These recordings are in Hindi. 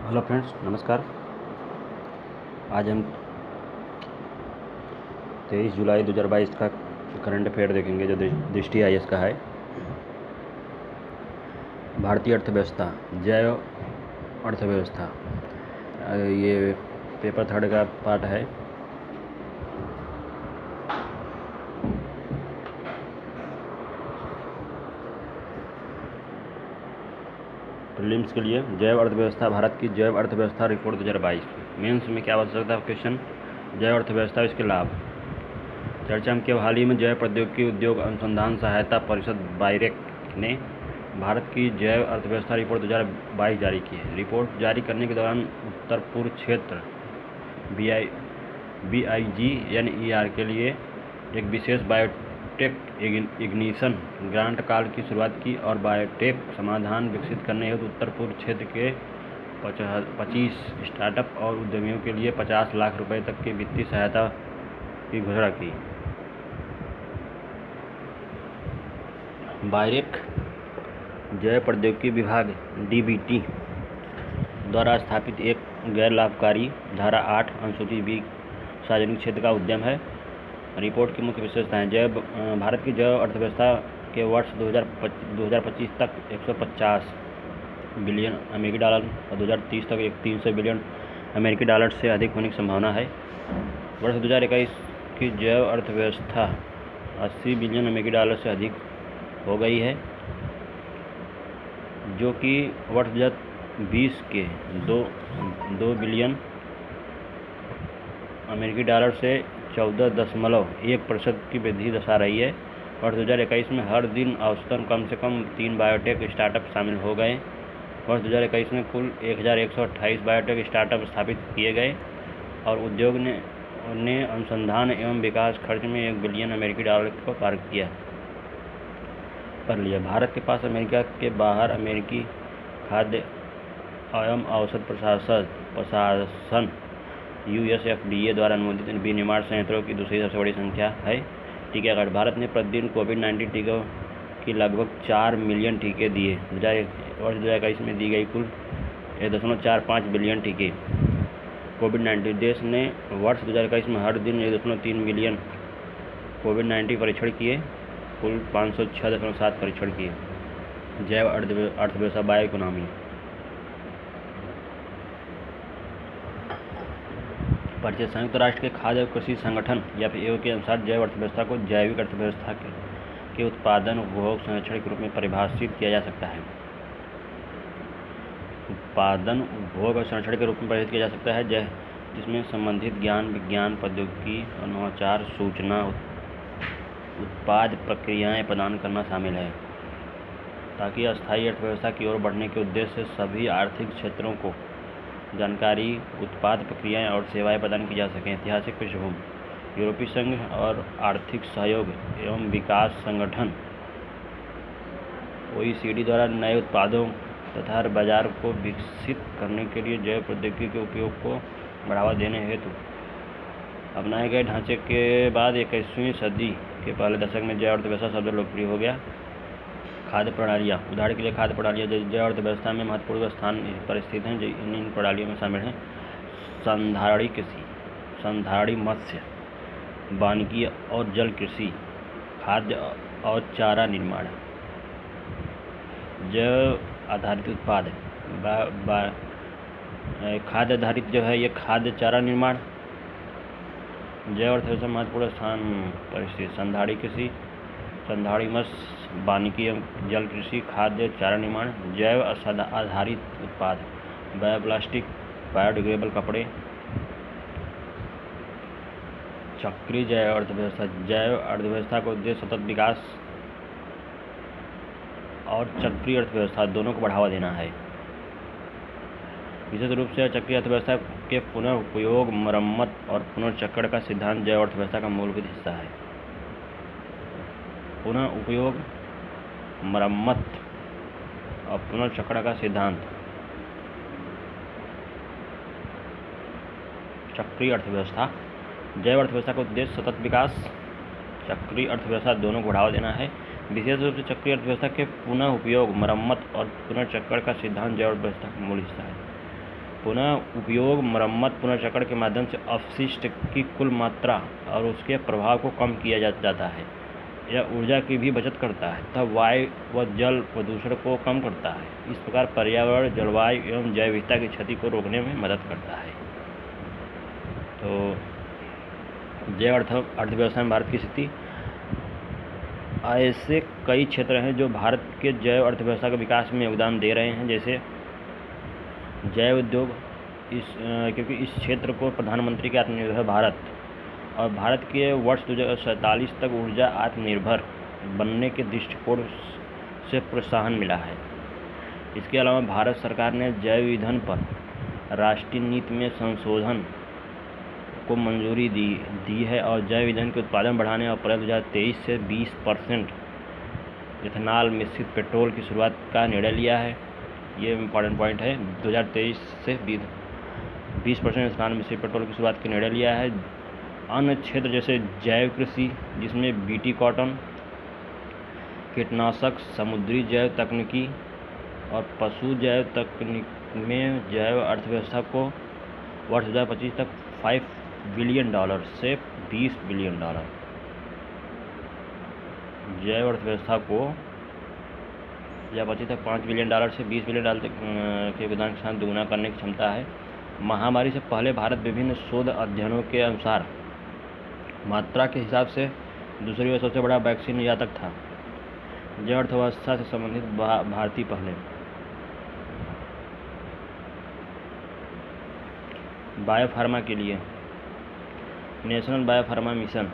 हेलो फ्रेंड्स, नमस्कार। आज हम 23 जुलाई 2022 का करंट अफेयर देखेंगे, जो दृष्टि IAS का है। भारतीय अर्थव्यवस्था, जैव अर्थव्यवस्था, ये पेपर 3 का पार्ट है। प्रीलिम्स के लिए जैव अर्थव्यवस्था, भारत की जैव अर्थव्यवस्था रिपोर्ट 2022। मेंस में क्या बच सकता है क्वेश्चन, जैव अर्थव्यवस्था, इसके लाभ। चर्चा में केवल हाल ही में जैव प्रौद्योगिकी उद्योग अनुसंधान सहायता परिषद बायरेक ने भारत की जैव अर्थव्यवस्था रिपोर्ट 2022 जारी की है। रिपोर्ट जारी करने के दौरान उत्तर पूर्व क्षेत्र BIGNER के लिए एक विशेष बायोटेक इग्निशन ग्रांट काल की शुरुआत की और बायोटेक समाधान विकसित करने हेतु उत्तर पूर्व क्षेत्र के 25 स्टार्टअप और उद्यमियों के लिए 50 लाख रुपए तक की वित्तीय सहायता की घोषणा की। बायरेक जैव प्रौद्योगिकी विभाग DBT द्वारा स्थापित एक गैर लाभकारी धारा 8 अनुसूची B सार्वजनिक क्षेत्र का उद्यम है। रिपोर्ट की मुख्य विशेषताएं, भारत की जैव अर्थव्यवस्था के वर्ष 2025 तक 150 बिलियन अमेरिकी डॉलर और 2030 तक 300 बिलियन अमेरिकी डॉलर से अधिक होने की संभावना है। वर्ष 2021 की जैव अर्थव्यवस्था 80 बिलियन अमेरिकी डॉलर से अधिक हो गई है, जो कि वर्ष 2020 के 2 बिलियन अमेरिकी डॉलर से 14.1% की वृद्धि दर्शा रही है। वर्ष 2021 में हर दिन औसतन कम से कम 3 बायोटेक स्टार्टअप शामिल हो गए। वर्ष 2021 में कुल 1128 बायोटेक स्टार्टअप स्थापित किए गए और उद्योग ने अनुसंधान एवं विकास खर्च में 1 बिलियन अमेरिकी डॉलर को पार कर लिया। भारत के पास अमेरिका के बाहर अमेरिकी खाद्य एवं औषध प्रशासन USFDA द्वारा अनुमोदित विनिर्माण संयंत्रों की दूसरी सबसे बड़ी संख्या है। टीकाकरण, भारत ने प्रतिदिन कोविड-19 टीकों की लगभग 4 मिलियन टीके दिए। वर्ष 2021 में दी गई कुल 1.45 बिलियन टीके। कोविड-19, देश ने वर्ष 2021 में हर दिन 1.3 मिलियन कोविड-19 परीक्षण किए, कुल 506.7 परीक्षण किए। जैव अर्थव्यवस्था, बायो इकोनॉमी। परिचय, संयुक्त राष्ट्र के खाद्य और कृषि संगठन या FAO के अनुसार जैव अर्थव्यवस्था को जैविक अर्थव्यवस्था के उत्पादन, उपभोग, संरक्षण के रूप में परिभाषित किया जा सकता है। उत्पादन, उपभोग और संरक्षण के रूप में परिभाषित किया जा सकता है, जिसमें संबंधित ज्ञान, विज्ञान, प्रौद्योगिकी और नवाचार, सूचना, उत्पाद प्रक्रियाएं प्रदान करना शामिल है, ताकि अस्थायी अर्थव्यवस्था की ओर बढ़ने के उद्देश्य से सभी आर्थिक क्षेत्रों को जानकारी, उत्पाद प्रक्रियाएं और सेवाएं प्रदान की जा सकें। ऐतिहासिक पृष्ठभूमि, यूरोपीय संघ और आर्थिक सहयोग एवं विकास संगठन OECD द्वारा नए उत्पादों तथा बाजार को विकसित करने के लिए जैव प्रौद्योगिकी के उपयोग को बढ़ावा देने हेतु अपनाए गए ढांचे के बाद 21वीं सदी के पहले दशक में जैव अर्थव्यवस्था शब्द लोकप्रिय हो गया। खाद्य प्रणालियाँ, उदाहरण के लिए खाद्य प्रणालियाँ जैव अर्थव्यवस्था में महत्वपूर्ण स्थान पर स्थित हैं। इन प्रणालियों में शामिल हैं संधारणी कृषि, संधारणी मत्स्य, वानिकी और जल कृषि, खाद्य और चारा निर्माण, जैव आधारित उत्पाद, खाद्य आधारित जो है ये खाद्य चारा निर्माण। जैव अर्थव्यवस्था महत्वपूर्ण स्थान पर स्थित संधारणी कृषि, संधारणी मत्स्य, वानिकी एवं जल कृषि, खाद्य चारा निर्माण, जैव आधारित उत्पाद, बायोप्लास्टिक, बायोडिग्रेडेबल कपड़े। चक्रीय जैव अर्थव्यवस्था, जैव अर्थव्यवस्था का उद्देश्य सतत विकास और चक्रीय अर्थव्यवस्था दोनों को बढ़ावा देना है। विशेष रूप से चक्रीय अर्थव्यवस्था के पुनः उपयोग, मरम्मत और पुनर्चक्रण का सिद्धांत जैव अर्थव्यवस्था का मूलभूत हिस्सा है। पुनः उपयोग, मरम्मत और पुनर्चक्रण का सिद्धांत चक्रीय अर्थव्यवस्था। जैव अर्थव्यवस्था का उद्देश्य सतत विकास, चक्रीय अर्थव्यवस्था दोनों को बढ़ावा देना है। विशेष रूप से चक्रीय अर्थव्यवस्था के पुनः उपयोग, मरम्मत और पुनर्चक्रण का सिद्धांत जैव अर्थव्यवस्था का मूल हिस्सा है। पुनः उपयोग, मरम्मत, पुनर्चक्रण के माध्यम से अपशिष्ट की कुल मात्रा और उसके प्रभाव को कम किया जाता है। यह ऊर्जा की भी बचत करता है तथा वायु व जल प्रदूषण को कम करता है। इस प्रकार पर्यावरण, जलवायु एवं जैव विविधता की क्षति को रोकने में मदद करता है। तो जैव अर्थव्यवस्था में भारत की स्थिति, ऐसे कई क्षेत्र हैं जो भारत के जैव अर्थव्यवस्था के विकास में योगदान दे रहे हैं, जैसे जैव उद्योग। क्योंकि इस क्षेत्र को प्रधानमंत्री के आत्मनिर्भर भारत और भारत के वर्ष 2047 तक ऊर्जा आत्मनिर्भर बनने के दृष्टिकोण से प्रोत्साहन मिला है। इसके अलावा भारत सरकार ने जैव ईंधन पर राष्ट्रीय नीति में संशोधन को मंजूरी दी है और जैव ईंधन के उत्पादन बढ़ाने और अप्रैल 2023 से 20% इथेनॉल मिश्रित पेट्रोल की शुरुआत का निर्णय लिया है। ये इम्पॉर्टेंट पॉइंट है। 2023 से 20% इथेनॉल मिश्रित पेट्रोल की शुरुआत का निर्णय लिया है। अन्य क्षेत्र जैसे जैव कृषि, जिसमें बीटी कॉटन, कीटनाशक, समुद्री जैव तकनीकी और पशु जैव तकनीक में जैव अर्थव्यवस्था को वर्ष 2025 तक $5 बिलियन से $20 बिलियन, जैव अर्थव्यवस्था को 2025 तक $5 बिलियन से $20 बिलियन तक के योगदान के साथ दुगुना करने की क्षमता है। महामारी से पहले भारत विभिन्न शोध अध्ययनों के अनुसार मात्रा के हिसाब से दूसरी और सबसे बड़ा वैक्सीन निर्यातक था। जैव अर्थव्यवस्था से संबंधित भारतीय पहले। बायोफार्मा के लिए national biopharma mission,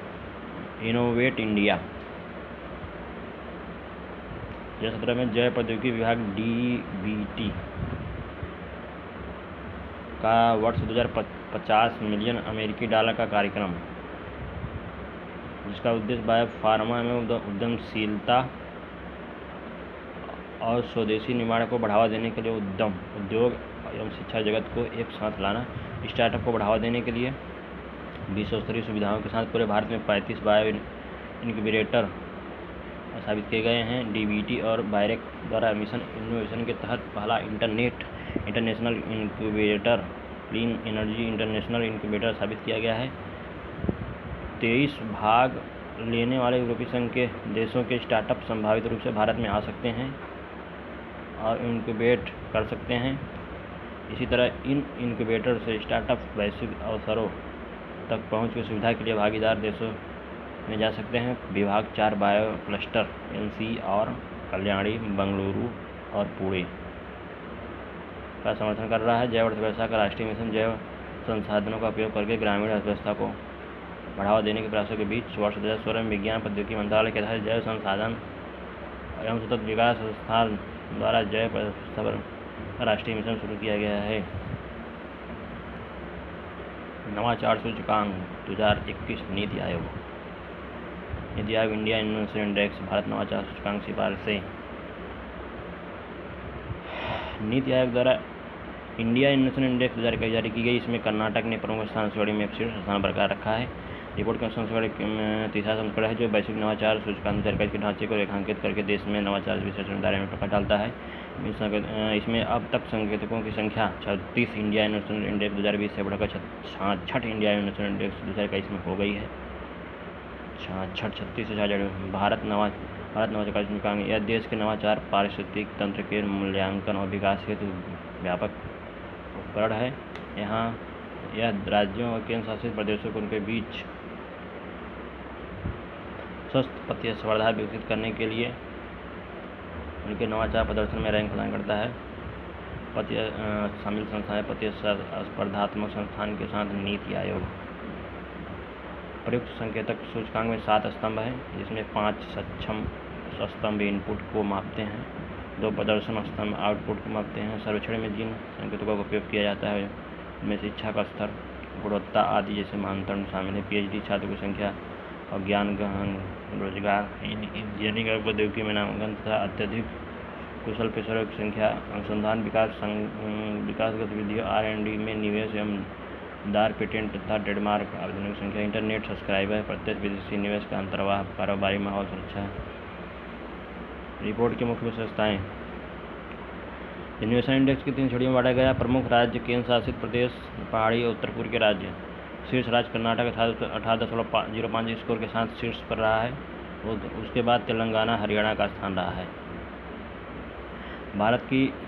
innovate India. 2017 में जैव प्रौद्योगिकी विभाग DBT का वर्ष 2050 मिलियन अमेरिकी डॉलर का कार्यक्रम, जिसका उद्देश्य बायोफार्मा में उद्यमशीलता और स्वदेशी निर्माण को बढ़ावा देने के लिए उद्योग एवं शिक्षा जगत को एक साथ लाना। स्टार्टअप को बढ़ावा देने के लिए विश्व स्तरीय सुविधाओं के साथ पूरे भारत में 35 बायो इनक्यूबेटर स्थापित किए गए हैं। DBT और बायरेक द्वारा मिशन इनोवेशन के तहत पहला international incubator, clean energy international incubator स्थापित किया गया है। 23 भाग लेने वाले यूरोपीय संघ के देशों के स्टार्टअप संभावित रूप से भारत में आ सकते हैं और इनक्यूबेट कर सकते हैं। इसी तरह इन इनक्यूबेटर से स्टार्टअप वैश्विक अवसरों तक पहुंच की सुविधा के लिए भागीदार देशों में जा सकते हैं। विभाग 4 बायो क्लस्टर NC और कल्याणी, बेंगलुरु और पुणे का समर्थन कर रहा है। जैव अर्थव्यवस्था का राष्ट्रीय मिशन जैव संसाधनों का उपयोग करके ग्रामीण अर्थव्यवस्था को बढ़ावा देने के प्रयासों के बीच वर्ष 2016 में विज्ञान प्रौद्योगिकी मंत्रालय के तहत जैव संसाधन एवं सतत विकास संस्थान द्वारा जैव अर्थव्यवस्था पर राष्ट्रीय मिशन शुरू किया गया है। नवाचार सूचकांक 2021 NITI Aayog India innovation index, Bharat नवाचार सूचकांक सिफारिशें। नीति आयोग द्वारा इंडिया इनोवेशन इंडेक्स 2021 जारी की गई। इसमें कर्नाटक ने प्रमुख स्थान श्रेणी में शीर्ष स्थान बरकरार रखा है। रिपोर्ट का संस्करण तीसरा संस्करण है जो वैश्विक नवाचार सूचकांक 2021 के ढांचे को रेखांकित करके देश में नवाचार विश्लेषण के दायरे में प्रकाश डालता है। इसमें अब तक संकेतकों की संख्या 36 इंडिया इनोवेशन इंडेक्स 2020 से बढ़कर 66 इंडिया इनोवेशन इंडेक्स 2021 में हो गई है। 36 से 66 भारत नवाचार सूचकांक यह देश के नवाचार पारिस्थितिक तंत्र के मूल्यांकन और विकास हेतु व्यापक उपकरण है। यहाँ यह राज्यों और केंद्र शासित प्रदेशों को उनके बीच स्वस्थ प्रतिस्पर्धा विकसित करने के लिए उनके नवाचार प्रदर्शन में रैंक प्रदान करता है। शामिल संस्थाएं प्रतिस्पर्धात्मक संस्थान के साथ नीति आयोग। प्रयुक्त संकेतक सूचकांक में 7 स्तंभ हैं, जिसमें 5 सक्षम स्तंभ इनपुट को मापते हैं, 2 प्रदर्शन स्तंभ आउटपुट को मापते हैं। सर्वेक्षण में जिन संकेतकों का उपयोग किया जाता है उनमें शिक्षा का स्तर, गुणवत्ता आदि जैसे मानदंड शामिल है। PhD छात्रों की संख्या और ज्ञान गहन रोजगार, इंजीनियरिंग और प्रौद्योगिकी में नामांकन तथा अत्यधिक कुशल पेशेवरों की संख्या, अनुसंधान विकास गतिविधियों R&D में निवेश एवं दार पेटेंट तथा ट्रेडमार्क आवेदनों की संख्या, इंटरनेट सब्सक्राइबर, प्रत्यक्ष विदेशी निवेश का अंतर्वाह, कारोबारी माहौल सुरक्षा। रिपोर्ट की मुख्य विशेषताएं। इनोवेशन इंडेक्स की 3 श्रेणियों में बांटा गया। प्रमुख राज्य, केंद्र शासित प्रदेश, पहाड़ी और उत्तर पूर्व के राज्य। शीर्ष राज्य कर्नाटक 18.05 स्कोर के साथ शीर्ष पर रहा है। उसके बाद तेलंगाना, हरियाणा का स्थान रहा है।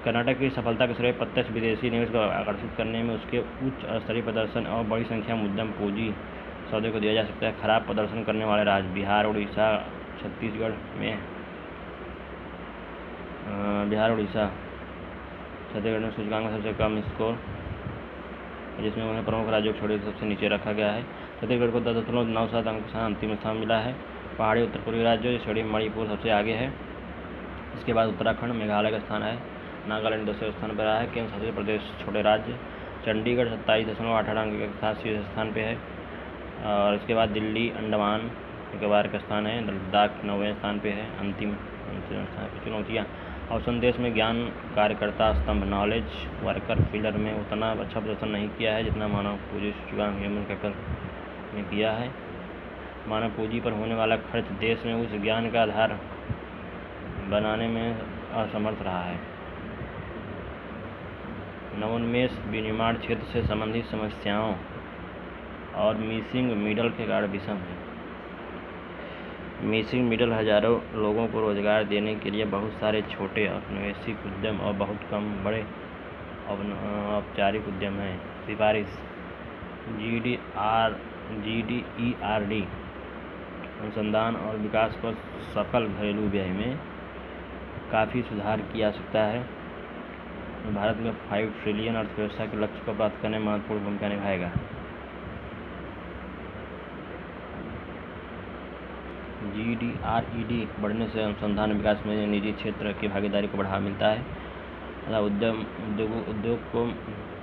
कर्नाटक की सफलता के श्रेय प्रत्यक्ष विदेशी निवेश को आकर्षित करने में उसके उच्च स्तरीय प्रदर्शन और बड़ी संख्या में उद्यम पूंजी सौदे को दिया जा सकता है। खराब प्रदर्शन करने वाले राज्य बिहार, उड़ीसा, छत्तीसगढ़ में सूचकांक में सबसे कम स्कोर, जिसमें उन्हें प्रमुख राज्यों को छोड़कर सबसे नीचे रखा गया है। छत्तीसगढ़ को 10.97 अंक के साथ अंतिम स्थान मिला है। पहाड़ी उत्तर पूर्वी राज्यों की श्रेणी में मणिपुर सबसे आगे है। इसके बाद उत्तराखंड, मेघालय का स्थान है। नागालैंड 10वें स्थान पर रहा है। केंद्र शासित प्रदेश छोटे राज्य, चंडीगढ़ 27.88 अंक के साथ शीर्ष स्थान पर है। और इसके बाद दिल्ली, अंडमान निकोबार का स्थान है। लद्दाख 9वें स्थान पर है। अंतिम स्थान पर। चुनौतियाँ। औसत देश में ज्ञान कार्यकर्ता स्तंभ, नॉलेज वर्कर पिलर में उतना अच्छा प्रदर्शन नहीं किया है जितना मानव पूंजी सूचकांक ह्यूमन कैपिटल में किया है। मानव पूंजी पर होने वाला खर्च देश में उस ज्ञान का आधार बनाने में असमर्थ रहा है। नवोन्मेष विनिर्माण क्षेत्र से संबंधित समस्याओं और मिसिंग मिडल के कारण विषम है। मिसिंग मिडल हजारों लोगों को रोजगार देने के लिए बहुत सारे छोटे औपनिवेशिक उद्यम और बहुत कम बड़े औपचारिक उद्यम हैं। सिफारिश। GDERD अनुसंधान और विकास पर सकल घरेलू व्यय में काफ़ी सुधार किया जा सकता है। भारत में 5 ट्रिलियन अर्थव्यवस्था के लक्ष्य को प्राप्त करने में महत्वपूर्ण भूमिका निभाएगा। GDERD बढ़ने से अनुसंधान विकास में निजी क्षेत्र की भागीदारी को बढ़ावा मिलता है तथा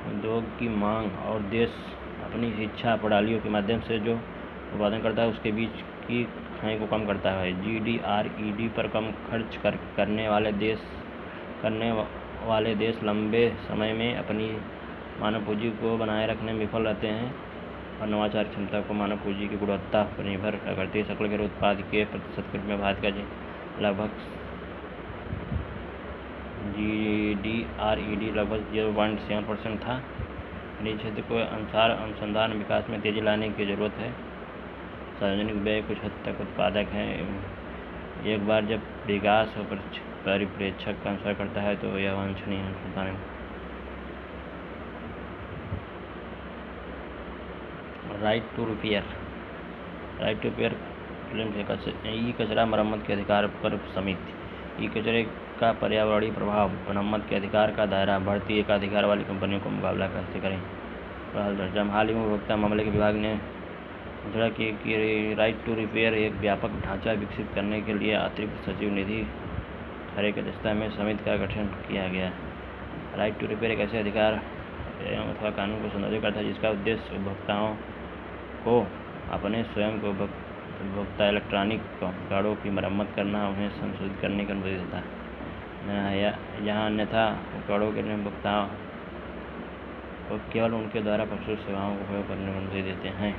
उद्योग की मांग और देश अपनी शिक्षा प्रणालियों के माध्यम से जो उत्पादन करता है उसके बीच की खाई को कम करता है। GDERD पर कम खर्च करने वाले देश लंबे समय में अपनी मानव पूंजी को बनाए रखने में विफल रहते हैं और नवाचार क्षमता को मानव पूंजी की गुणवत्ता पर निर्भर करती है। सकल घरेलू उत्पाद के प्रतिशत के रूप में भारत का लगभग GDERD लगभग 0.7% था। निजी क्षेत्र को अनुसार अनुसंधान विकास में तेजी लाने की जरूरत है। सार्वजनिक व्यय कुछ हद तक उत्पादक है। एक बार जब विकास और परिप्रेक्ष्य का अनुसरण करता है तो यह वांछनीय अनुसंधान राइट टू रिपेयर क्लेम से ई कचरा मरम्मत के अधिकार पर समिति। ई कचरे का पर्यावरणीय प्रभाव, मरम्मत के अधिकार का दायरा, बढ़ती एकाधिकार वाली कंपनियों को मुकाबला कैसे करें। हाल ही में उपभोक्ता मामले के विभाग ने घोषणा की कि राइट टू रिपेयर एक व्यापक ढांचा विकसित करने के लिए अतिरिक्त सचिव निधि खरे की अध्यक्षता में समिति का गठन किया गया। राइट टू रिपेयर एक ऐसे अधिकार अथवा कानून को संदर्भित करता है जिसका उद्देश्य उपभोक्ताओं को अपने स्वयं को उपभोक्ता इलेक्ट्रॉनिक उपकरणों की मरम्मत करना, उन्हें संशोधित करने की अनुमति देता है। यहाँ अन्यथा उपकरणों के उपभोक्ताओं को केवल उनके द्वारा प्रस्तुत सेवाओं को उपयोग करने की अनुमति देते हैं।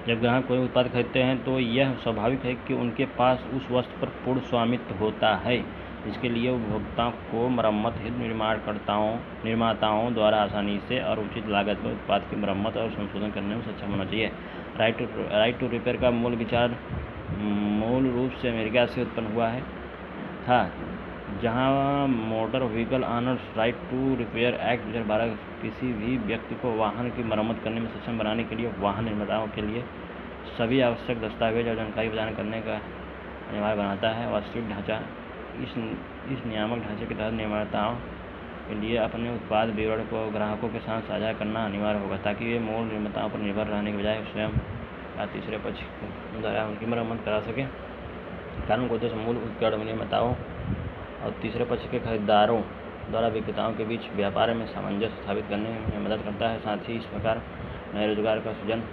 जब ग्राहक कोई उत्पाद खरीदते हैं तो यह स्वाभाविक है कि उनके पास उस वस्तु पर पूर्ण स्वामित्व होता है, जिसके लिए उपभोक्ताओं को मरम्मत हेतु निर्माताओं द्वारा आसानी से और उचित लागत पर उत्पाद की मरम्मत और संशोधन करने में सक्षम होना चाहिए। राइट टू रिपेयर का मूल विचार मूल रूप से अमेरिका से उत्पन्न हुआ था, जहां motor vehicle owners right to repair act 2012 किसी भी व्यक्ति को वाहन की मरम्मत करने में सक्षम बनाने के लिए वाहन निर्माताओं के लिए सभी आवश्यक दस्तावेज और जानकारी प्रदान करने का अनिवार्य बनाता है। वास्तविक ढांचा इस नियामक ढांचे के तहत निर्माताओं के लिए अपने उत्पाद विवरण को ग्राहकों के साथ साझा करना अनिवार्य होगा, ताकि वे मूल निर्माताओं पर निर्भर रहने के बजाय स्वयं या तीसरे पक्ष द्वारा उनकी मरम्मत करा सकें। कानून का उद्देश्य मूल उपकरण निर्माताओं और तीसरे पक्ष के खरीदारों द्वारा विक्रेताओं के बीच व्यापार में सामंजस्य स्थापित करने में मदद करता है। साथ ही इस प्रकार नए रोजगार का सृजन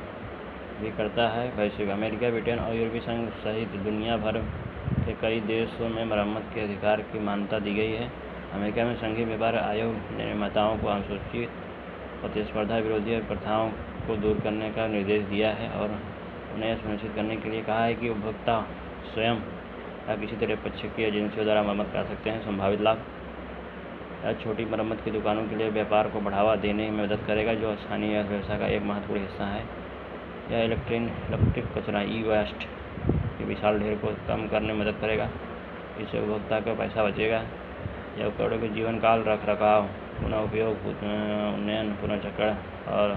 भी करता है। वैश्विक अमेरिका, ब्रिटेन और यूरोपीय संघ सहित दुनिया भर के कई देशों में मरम्मत के अधिकार की मान्यता दी गई है। अमेरिका में संघीय व्यापार आयोग ने निर्माताओं को अनुसूचित प्रतिस्पर्धा विरोधी प्रथाओं को दूर करने का निर्देश दिया है और उन्हें सुनिश्चित करने के लिए कहा है कि उपभोक्ता स्वयं या किसी तरह पक्ष की एजेंसियों द्वारा मरम्मत करा सकते हैं। संभावित लाभ: यह छोटी मरम्मत की दुकानों के लिए व्यापार को बढ़ावा देने में मदद करेगा, जो स्थानीय अर्थव्यवस्था का एक महत्वपूर्ण हिस्सा है। यह इलेक्ट्रिक कचरा ई-वेस्ट के विशाल ढेर को कम करने में मदद करेगा, इससे उपभोक्ता का पैसा बचेगा। यह उपकरणों के जीवन काल, रखरखाव, पुनः उपयोग, उन्नयन, पुनर्चक्रण और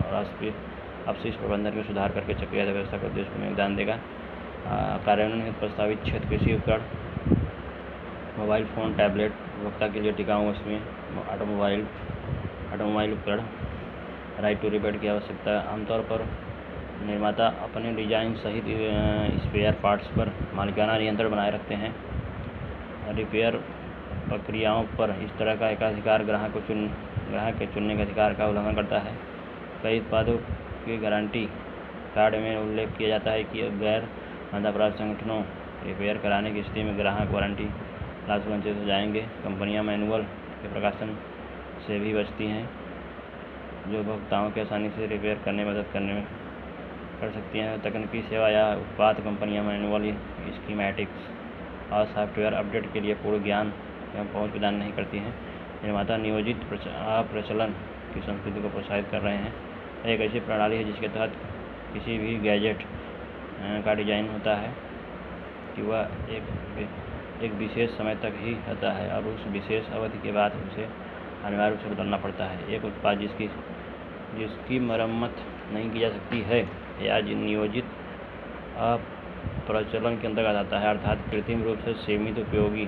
अपशिष्ट प्रबंधन में सुधार करके चक्रीय अर्थव्यवस्था के उद्देश्य में योगदान देगा। कार्यान्वयन हेतु प्रस्तावित क्षेत्र: कृषि उपकरण, मोबाइल फ़ोन, टैबलेट, उपभोक्ता के लिए टिकाऊ वस्तुएं, ऑटोमोबाइल उपकरण। राइट टू रिपेयर की आवश्यकता: आमतौर पर निर्माता अपने डिजाइन सहित स्पेयर पार्ट्स पर मालिकाना नियंत्रण बनाए रखते हैं। रिपेयर प्रक्रियाओं पर इस तरह का एकाधिकार ग्राहक के चुनने के अधिकार का उल्लंघन करता है। कई उत्पादों के गारंटी कार्ड में उल्लेख किया जाता है कि गैर अपराध संगठनों रिपेयर कराने की स्थिति में ग्राहक वारंटी लाभ से वंचित हो जाएंगे। कंपनियां मैनुअल के प्रकाशन से भी बचती हैं, जो उपभोक्ताओं के आसानी से रिपेयर करने में मदद कर सकती हैं। तकनीकी सेवा या उत्पाद: कंपनियां मैनुअल, स्कीमैटिक्स और सॉफ्टवेयर अपडेट के लिए पूर्ण ज्ञान एवं पहुंच प्रदान नहीं करती हैं। निर्माता नियोजित प्रचलन की संस्कृति को प्रोत्साहित कर रहे हैं। एक ऐसी प्रणाली है जिसके तहत किसी भी गैजेट का डिजाइन होता है कि वह एक विशेष समय तक ही रहता है और उस विशेष अवधि के बाद उसे अनिवार्य रूप से बदलना पड़ता है। एक उत्पाद जिसकी मरम्मत नहीं की जा सकती है या नियोजित प्रचलन के अंतर्गत आता है, अर्थात कृत्रिम रूप से सीमित उपयोगी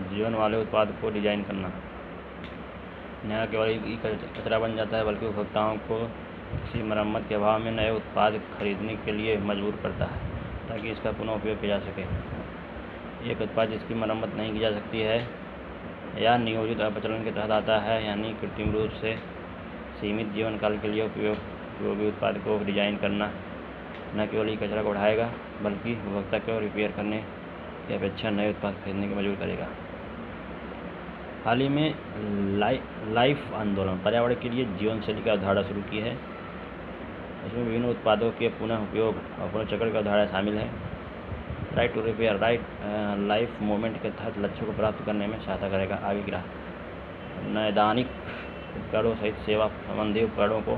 जीवन वाले उत्पाद को डिजाइन करना न केवल कचरा बन जाता है बल्कि उपभोक्ताओं को किसी मरम्मत के अभाव में नए उत्पाद खरीदने के लिए मजबूर करता है ताकि इसका पुनः उपयोग किया जा सके। एक उत्पाद जिसकी मरम्मत नहीं की जा सकती है या नियोजित प्रचलन के तहत आता है, यानी कृत्रिम रूप से सीमित जीवन काल के लिए उपयोगी उत्पाद को डिजाइन करना न केवल ही कचरा को बढ़ाएगा बल्कि उपभोक्ता को रिपेयर करने की अपेक्षा नए उत्पाद खरीदने की मजबूर करेगा। हाल ही में लाइफ आंदोलन पर्यावरण के लिए जीवन शैली की अवधारणा शुरू की है। इसमें विभिन्न उत्पादों के पुनः उपयोग और पुनर्चक्रण की अवधारणा शामिल है। Right to repair life movement के तहत लक्ष्यों को प्राप्त करने में सहायता करेगा। आगे नैदानिक उपकरणों सहित सेवा संबंधी उपकरणों को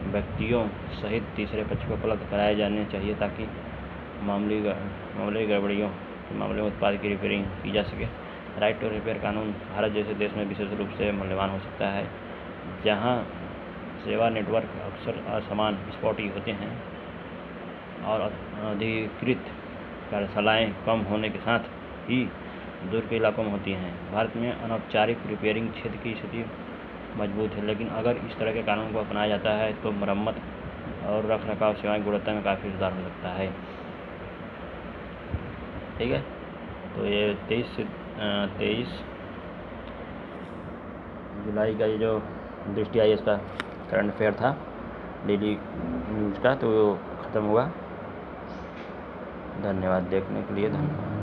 व्यक्तियों सहित तीसरे पक्ष को उपलब्ध कराए जाने चाहिए ताकि मामूली गड़बड़ियों के मामले में उत्पाद की रिपेयरिंग की जा सके। राइट टू रिपेयर कानून भारत जैसे देश में विशेष रूप से मूल्यवान हो सकता है, जहां सेवा नेटवर्क अक्सर असमान स्पॉटी होते हैं और अधिकृत कार्यशालाएँ कम होने के साथ ही दूर के इलाकों में होती हैं। भारत में अनौपचारिक रिपेयरिंग क्षेत्र की स्थिति मजबूत है, लेकिन अगर इस तरह के कानून को अपनाया जाता है तो मरम्मत और रखरखाव सेवाएं गुणवत्ता में काफ़ी सुधार हो सकता है। ठीक है, तो ये 23 जुलाई का ये जो दृष्टि आई इसका करंट अफेयर था डेली न्यूज़ का, तो ख़त्म हुआ। धन्यवाद देखने के लिए। धन्यवाद।